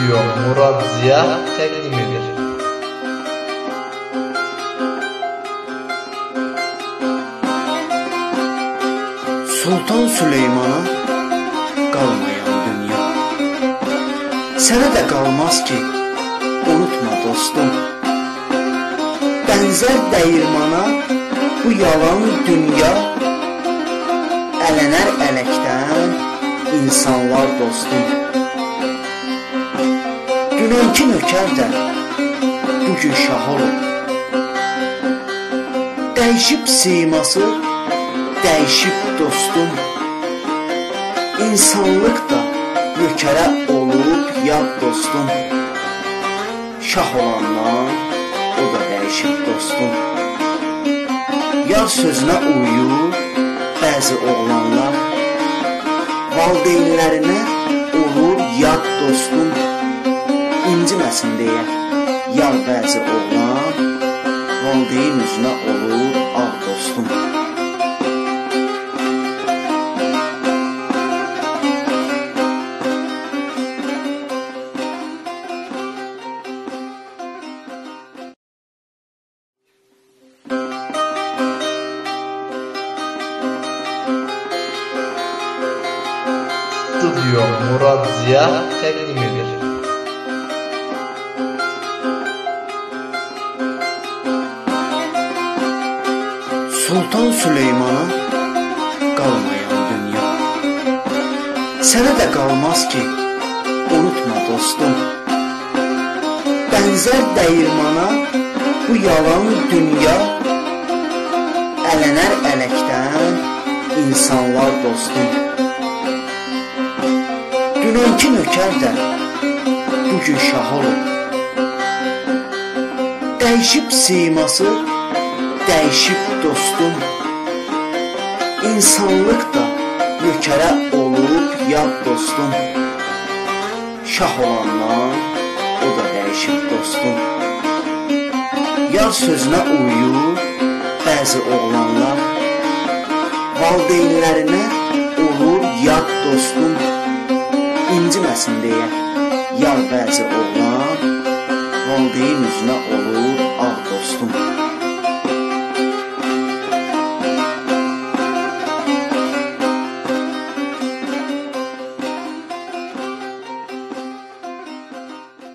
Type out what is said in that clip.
Stüdyo Murad Ziya təqdim edir. Sultan Süleymana qalmayan dünya, sənə də qalmaz ki, unutma dostum. Bənzər dəyirmana bu yalan dünya, ələnər ələkdən insanlar dostum. Dünənki nökər də bugün şah olur. Dəyişib siması, dəyişib dostum. İnsanlıq da nökərə olub yad dostum. Şah olandan o da dəyişib dostum. Yar sözünə uyur bəzi oğlanlar, valideynlərinə olur yad dostum. İnciməsin deyə yar bəzi oğlan, valideyn üzünə olur ağ dostum. Stüdyo Murad Ziya təqdim edir. Sultan Süleymana qalmayan dünya, sənə də qalmaz ki, unutma dostum. Bənzər dəyirmana bu yalan dünya, ələnər ələkdən insanlar dostum. Dünənki nökər də bugün şah olur. Dəyişib siması, dəyişib dostum. İnsanlıq da nökərə olub yad dostum. Şah olandan o da dəyişib dostum. Yar sözünə uyur bəzi oğlanlar, valideynlərinə olur yad dostum. İnciməsin deyə yar bəzi oğlan, valideyn üzünə olur ağ dostum.